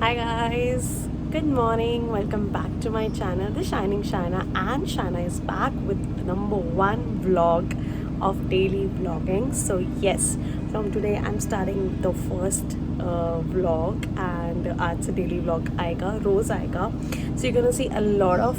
Hi guys, good morning. Welcome back to my channel, The Shining Shana, and Shana is back with the number one vlog of daily vlogging. So yes, from today I'm starting the first vlog, and it's a daily vlog आएगा रोज आएगा. So you're gonna see a lot of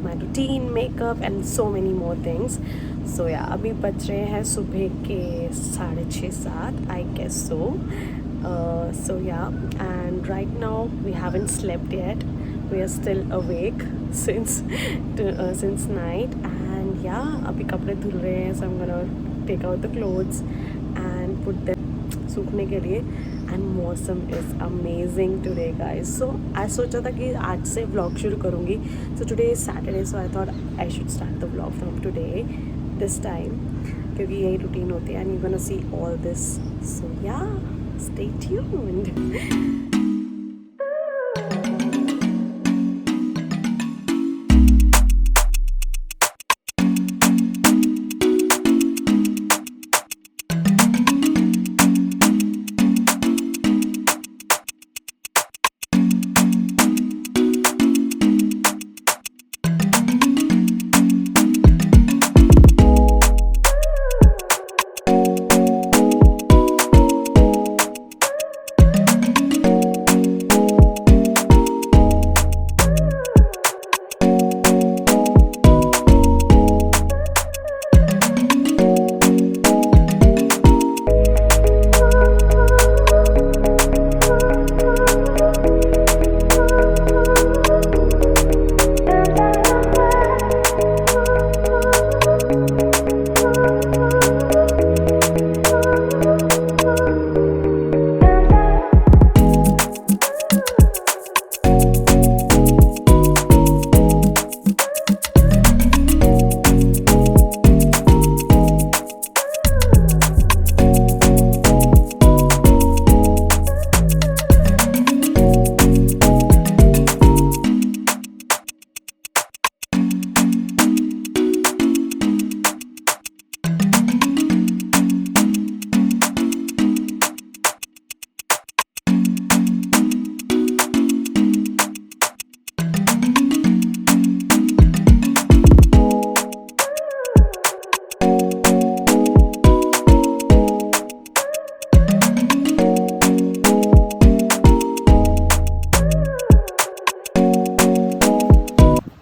my routine, makeup, and so many more things. So yeah, अभी बज रहे हैं सुबह के 6:30 I guess so. So yeah, and right now we haven't slept yet. We are still awake since night, and yeah, अभी कपड़े धुल रहे हैं. So I'm gonna take out the clothes and put them सूखने के लिए. And मौसम is amazing today guys. So आज सोचा था कि आज से vlog शुरू करूँगी. So today is Saturday, so I thought I should start the vlog from today, this time, क्योंकि यही routine होती है and you're gonna see all this. So yeah, stay tuned.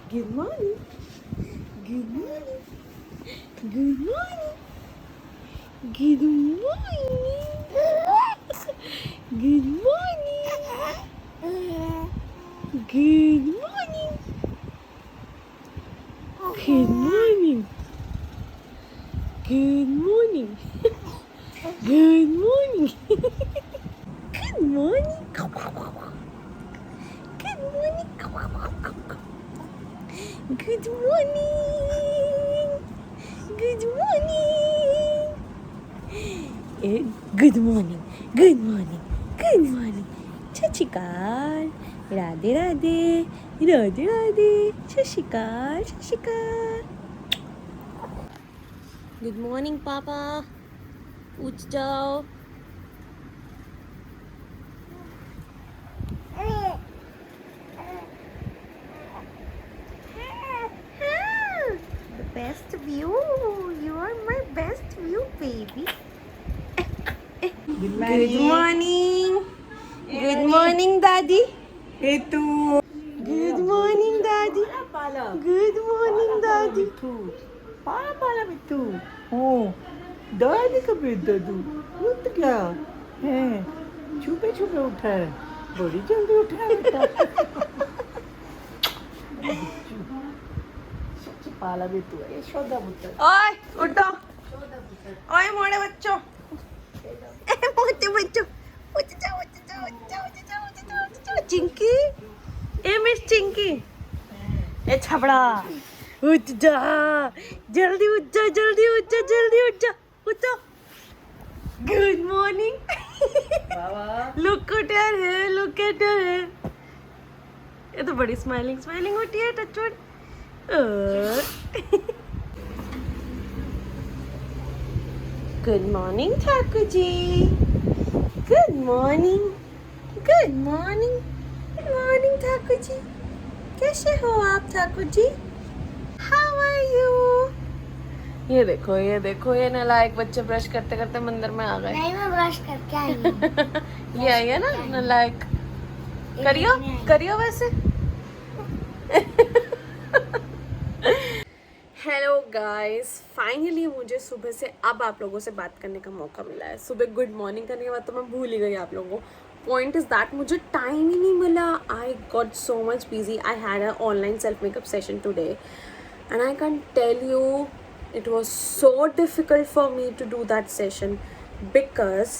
Good morning. Good morning. Good morning. Good morning. Good morning. Good morning. Good morning. Good morning. Good morning. Good morning. Good morning. Good morning. Good morning. Good morning. Good morning. Good morning. Chachikal. Radhe Radhe. Radhe Radhe. Chachikal. Chachikal. Good morning, Papa. उठ जाओ. The best view. You are my best view, baby. Good Good morning. Good morning, Daddy. Itu. Good morning, Daddy. Good morning, Daddy. Itu. Pala itu. Oh. Daddy का बेटा तू उठ गया है छुपे छुपे उठा है बड़ी जल्दी उठा है बेटा सच्ची पाला भी तू है शोधा पुत्र ओए उठो. ओए मोड़े बच्चों. मोटे बच्चों. उठ जाओ, उठ जाओ, उठ जाओ, उठ जाओ, उठ जाओ, उठ जाओ. चिंकी. ए मिस चिंकी. ए छबड़ा. उठ जा. जल्दी उठ जा, जल्दी उठ जा, जल्दी उठ जा. उठो. Good morning. Look at her hair. Look at her hair. ये तो बड़ी स्माइलिंग होती है. Touchwood. Good morning, Thakur ji. Good morning. Good morning, good morning Thakur ji, कैसे हो आप Thakur ji? How are you? ये देखो ये नालायक बच्चे ब्रश करते करते मंदिर में आ गए। नहीं, मैं ब्रश करके आई हूँ। ये आई है ना नालायक। करियो वैसे। हेलो गाइस, फाइनली मुझे सुबह से अब आप लोगों से बात करने का मौका मिला है। सुबह गुड मॉर्निंग करने के बाद तो मैं भूल ही गई आप लोगों को। पॉइंट इज दैट मुझे टाइम ही नहीं मिला। I got so much busy. I had a online self makeup session today and I can tell you it was so difficult for me to do that session because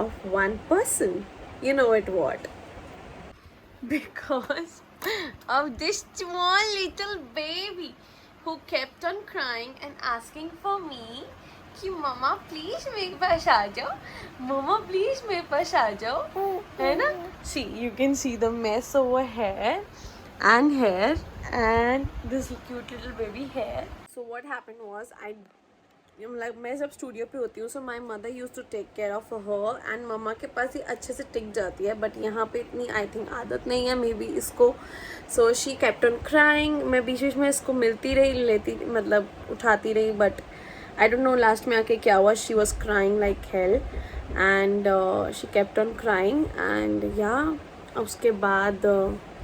of one person. You know it what? Because of this small little baby who kept on crying and asking for me कि मम्मा please मेरे पास आ जाओ, मम्मा please मेरे पास आ जाओ, है ना? See, you can see the mess over here and this cute little baby here. So what happened was मैं जब studio पे होती हूँ so my mother use to take care of her and mamma के पास ही अच्छे से टिक जाती है, बट यहाँ पे इतनी आई थिंक आदत नहीं है मे बी इसको। So she kept on crying. मैं बीच बीच में इसको मिलती रही, लेती मतलब उठाती रही, but I don't know last में आके क्या हुआ। She was crying like hell and she kept on crying and या उसके बाद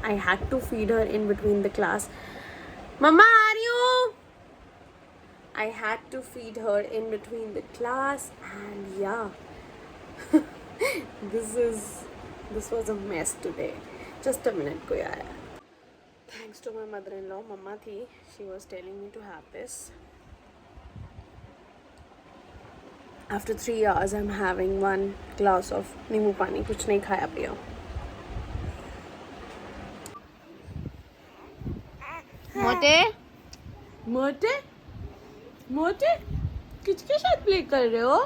I had to feed her in between the class. Mamma आ रही हूँ। I had to feed her in between the class and yeah this was a mess today. Just a minute कोई आया। Thanks to my mother-in-law, mama थी, she was telling me to have this. After 3 hours I'm having 1 glass of नींबू पानी, कुछ नहीं खाया पिया। मोटे मोटे मोटे किसके साथ प्ले कर रहे हो?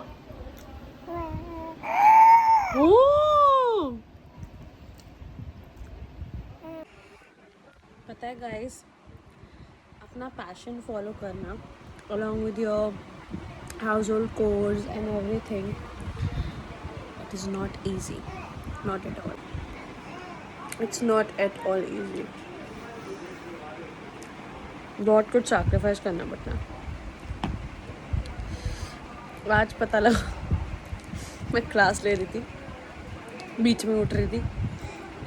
ओह! पता है गाइस, अपना पैशन फॉलो करना along with your household chores and everything, it is not easy, not at all. It's not at all easy. बहुत कुछ सैक्रिफाइस करना पड़ता है। आज पता लगा मैं क्लास ले रही थी, बीच में उठ रही थी,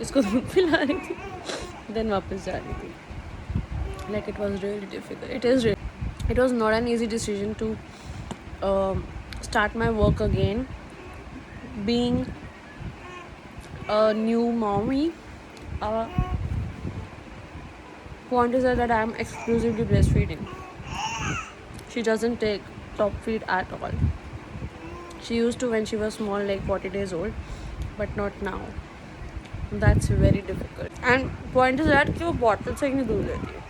इसको दूध पिला रही थी, देन वापस जा रही थी। Like it was really difficult. It was not an easy decision to start my work again being a new mommy. Point is that I am exclusively breastfeeding. She doesn't take top feed at all. She used to when she was small, like 40 days old, but not now. That's very difficult. And point is that कि वो bottle से ही नहीं दूध लेती है.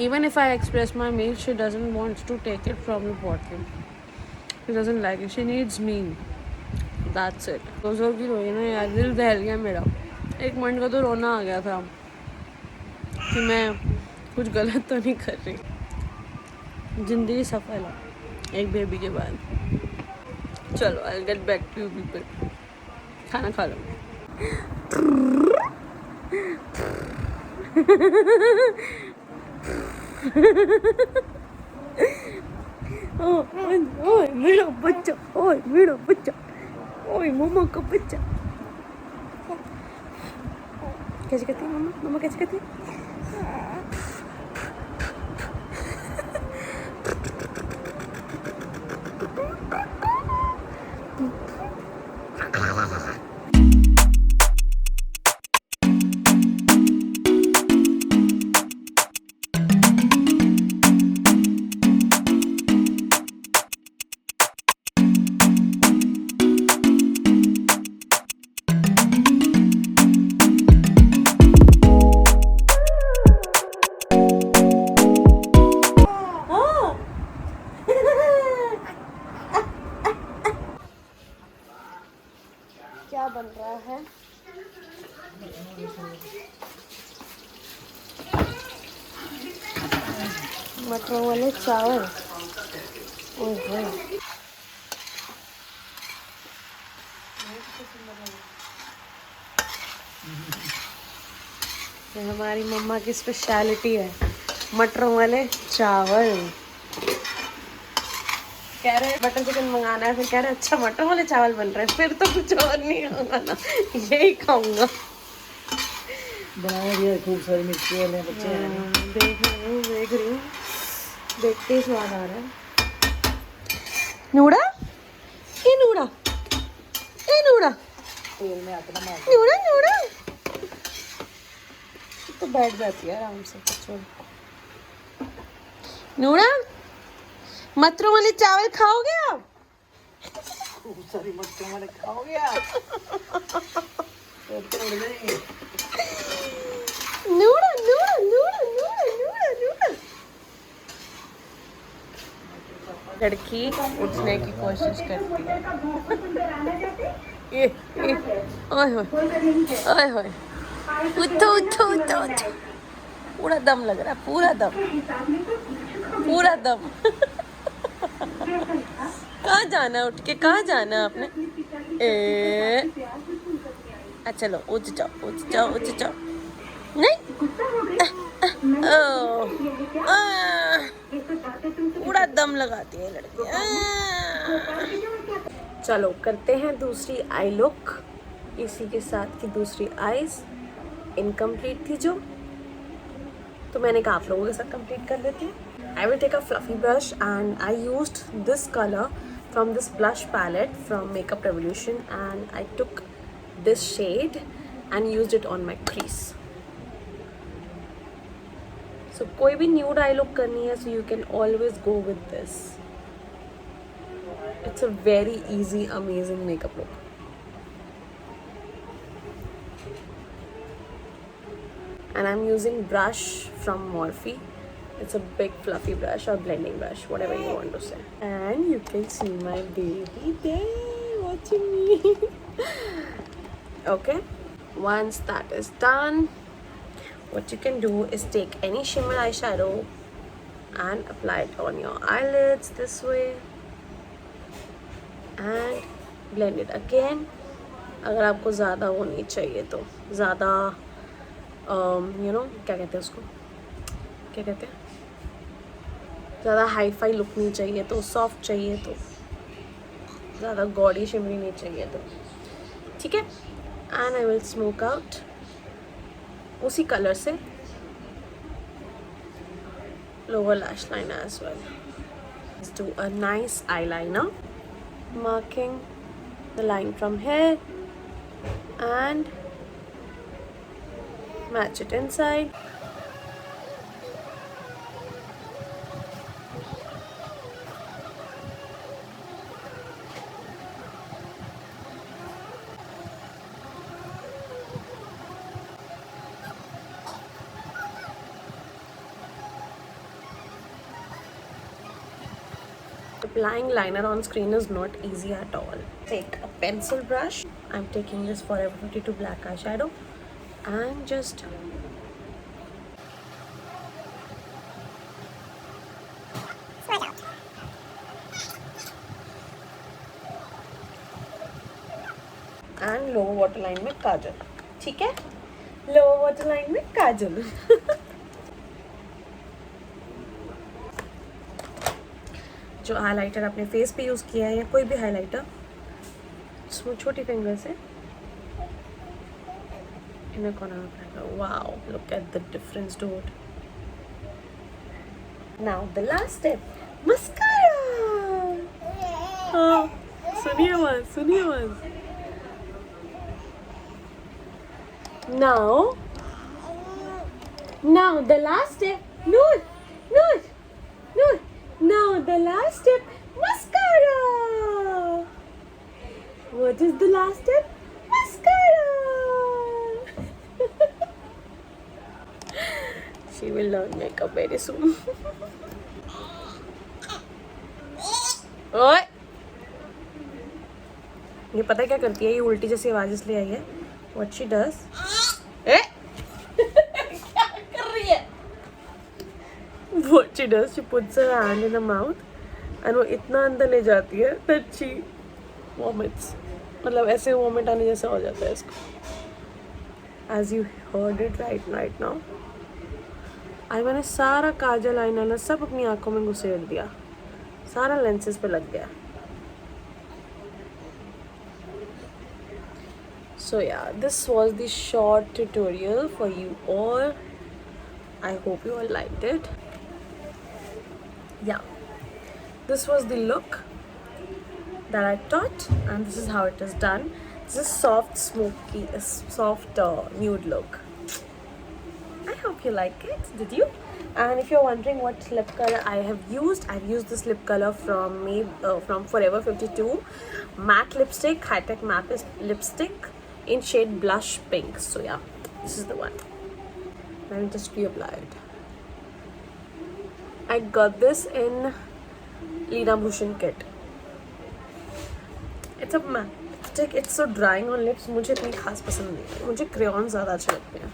Even if I express my milk, she doesn't want to take it from the bottle. She doesn't like it. She needs me. That's it. रोज़ों की रोई ना यार, दिल दहल गया मेरा। एक मिनट का तो रोना आ गया था कि मैं कुछ गलत तो नहीं कर रही। जिंदगी सफल है एक बेबी के बाद। चलो I get back to you people, खाना खा लो। ओए मेरा बच्चा, ओए मेरा बच्चा, ओए मम्मा का बच्चा। कैसे कहती है मम्मा? मम्मा कैसे कहती है? क्या बन रहा है? मटर वाले चावल। ओह ये हमारी मम्मा की स्पेशलिटी है, मटरों वाले चावल। कह रहे बटर चिकन मंगाना है, फिर कह रहे अच्छा मटर वाले चावल बन रहे हैं, फिर तो कुछ और नहीं खाऊंगा ना, यही खाऊंगा। बना दिया खूब सारी मिर्ची वाले बच्चे हैं। देख रही हूँ, देखते ही स्वाद आ रहा है। नूड़ा, ये नूड़ा, ये नूड़ा, तेल में हाथ ना मार। नूड़ा नूड़ा तो बैठ जाती है आराम से। छोड़ नूड़ा, मटरों वाले चावल खाओगे आप? खूब सारी मटरों वाले खाओगे आप? तो तोड़ देंगे। नूड़ा नूड़ा नूड़ा नूड़ा नूड़ा नूड़ा। लड़की उठने की कोशिश करती है। ये ओए होए ओए होए, उठो उठो उठो उठो। पूरा दम लग रहा है, पूरा दम, पूरा दम। कहाँ जाना है, उठ के कहाँ जाना है आपने? अच्छा चलो उठ जाओ उठ जाओ उठ जाओ। नहीं पूरा दम लगाती है लड़की। चलो करते हैं दूसरी आई लुक। इसी के साथ की दूसरी आईज इनकम्प्लीट थी जो, तो मैंने कहा आप लोगों के साथ कंप्लीट कर देती हूँ। I will take a fluffy brush and I used this color from this blush palette from Makeup Revolution, and I took this shade and used it on my crease. So कोई भी nude eye look करनी है, so you can always go with this. It's a very easy, amazing makeup look. And I'm using brush from Morphe. It's a big fluffy brush or blending brush, whatever you want to say. And you can see my baby there watching me. Okay, once that is done, what you can do is take any shimmer eyeshadow and apply it on your eyelids this way and blend it again. अगर आपको ज़्यादा वो नहीं चाहिए तो ज़्यादा क्या कहते हैं उसको, क्या कहते हैं, ज़्यादा हाई फाई लुक नहीं चाहिए तो, सॉफ्ट चाहिए तो, ज़्यादा गॉडी शिमरी नहीं चाहिए तो, ठीक है। And I will smoke out उसी कलर से lower lash line as well. Let's do a nice eyeliner, marking the line from here and match it inside. Applying liner on screen is not easy at all. Take a pencil brush. I'm taking this Forever 52 black eyeshadow and just Spread out. and lower waterline में काजल, ठीक है, lower waterline में काजल। जो highlighter आपने face पे use किया है या कोई भी हाइलाइटर, इसमें छोटी फिंगर से इन्हें कोना पड़ेगा। Wow, look at the difference dude. Now the last step, mascara. हाँ, सुनिए आवाज, सुनिए आवाज। Now the last step, Noor. Now the last step, mascara. What is the last step? Mascara. She will learn makeup very soon. ओए, ये पता है क्या करती है, ये उल्टी जैसी आवाज इसलिए आई है। What she does? क्या कर रही है? What she does? She puts her hand in her mouth and वो इतना अंदर ले जाती है that she vomits. मतलब ऐसे वोमिट आने जैसा हो जाता है इसको। as you heard it right now. आज मैंने सारा काजल आईलाइनर सब अपनी आंखों में घुसेड़ दिया, सारा लेंसेज पे लग गया. So yeah, this was the short tutorial for you all. I hope you all liked it. Yeah, this was the look that I taught, and this is how it is done. This is soft, smoky, soft nude look. I hope you like it. Did you? And if you're wondering what lip color I've used this lip color from Forever 52 matte lipstick, high-tech matte lipstick in shade blush pink. So yeah, this is the one. And just reapply it. I got this in Lina Bhushan kit. It's a matte lipstick. It's so drying on lips. मुझे इतनी खास पसंद नहीं है. मुझे crayons ज़्यादा अच्छे लगते हैं.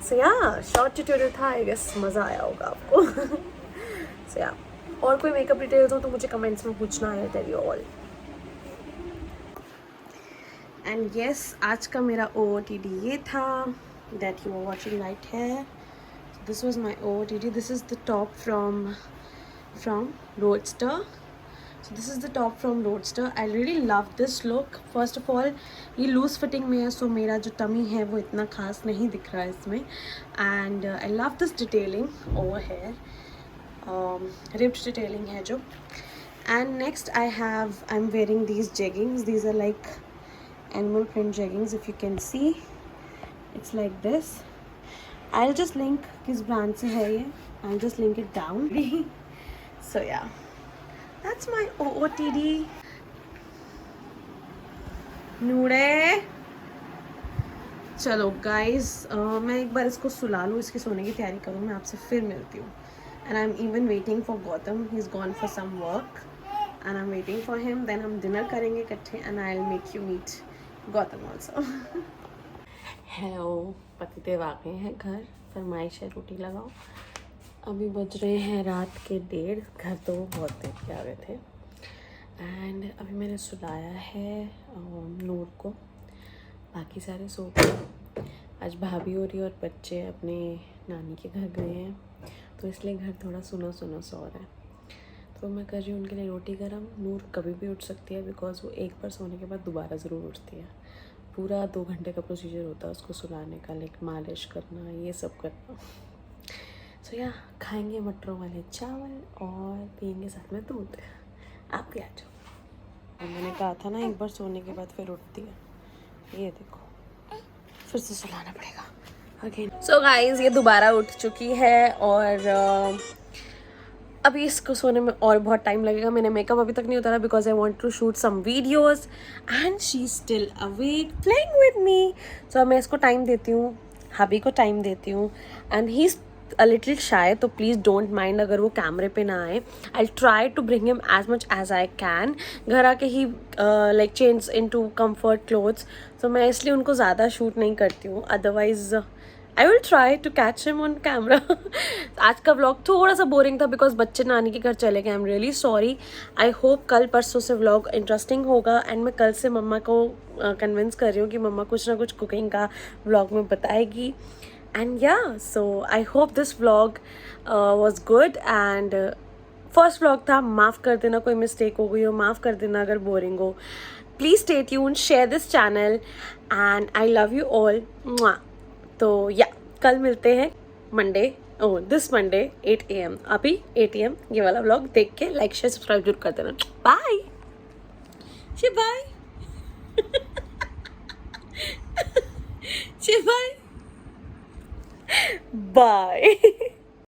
So yeah, short tutorial था. I guess मज़ा आया होगा आपको. So yeah, और कोई makeup details हो तो मुझे comments में पूछना. I'll tell you all. And yes, आज का मेरा OOTD ये था that you are watching right here. So this was my OOTD. This is the top from Roadster. So this is the top from Roadster. I really love this look. First of all, ये loose fitting में है, so मेरा जो tummy है वो इतना खास नहीं दिख रहा है इसमें. And I love this detailing over here. Ribbed detailing है जो. And next I'm wearing these jeggings. These are like animal print jeggings, if you can see. It's like this. I'll just link किस brand से है ये. I'll just link it down. So yeah, that's my OOTD. नूरे चलो guys, मैं एक बार इसको सुला लूँ, इसकी सोने की तैयारी करूँ, मैं आपसे फिर मिलती हूँ. And I'm even waiting for Gautam. He's gone for some work and I'm waiting for him. Then हम dinner करेंगे इकट्ठे and I'll make you meet Gautam also. Hello, पतिदेव आ गए हैं घर. फरमाइश है रोटी लगाओ. अभी बज रहे हैं रात के 1:30. घर तो बहुत देर के आ गए थे. एंड अभी मैंने सुलाया है नूर को. बाकी सारे सो गए. आज भाभी हो रही और बच्चे अपने नानी के घर गए हैं, तो इसलिए घर थोड़ा सुना सुना सो रहा है. तो मैं कर रही हूँ उनके लिए रोटी गरम. नूर कभी भी उठ सकती है बिकॉज वो एक बार सोने के बाद दोबारा ज़रूर उठती है. पूरा 2 घंटे का प्रोसीजर होता है उसको सुलाने का, लाइक मालिश करना, ये सब करना. सो या खाएंगे मटरों वाले चावल और पियेंगे साथ में दूध. आप भी आ जाओ. मैंने कहा था ना एक बार सोने के बाद फिर उठती है. ये देखो, फिर से सुलाना पड़ेगा अगेन. सो गाइज, ये दोबारा उठ चुकी है और अभी इसको सोने में और बहुत टाइम लगेगा. मैंने मेकअप अभी तक नहीं उतारा because I want to shoot some videos and she is still awake playing with me. So मैं इसको टाइम देती हूँ, हबी को टाइम देती हूँ. And he is a little shy, तो प्लीज़ डोंट माइंड अगर वो कैमरे पे ना आए. I try to bring him as much as I can. घर आके ही like change into comfort clothes. तो मैं इसलिए उनको ज़्यादा शूट नहीं करती हूँ. Otherwise I will try to catch him on camera. आज का व्लॉग थोड़ा सा बोरिंग था बिकॉज बच्चे नानी के घर चले गए. I am really sorry. I hope कल परसों से व्लॉग इंटरेस्टिंग होगा. एंड मैं कल से मम्मा को कन्विंस कर रही हूँ कि मम्मा कुछ ना कुछ कुकिंग का व्लॉग में बताएगी. And yeah so I hope this vlog was good. And first vlog था, माफ़ कर देना कोई मिस्टेक हो गई हो, माफ़ कर देना अगर बोरिंग हो. Please stay tuned, share this channel and I love you all. तो या कल मिलते हैं मंडे, दिस मंडे 8 AM. अभी 8 AM ये वाला व्लॉग देख के लाइक शेयर सब्सक्राइब जरूर कर देना. Bye bye bye bye.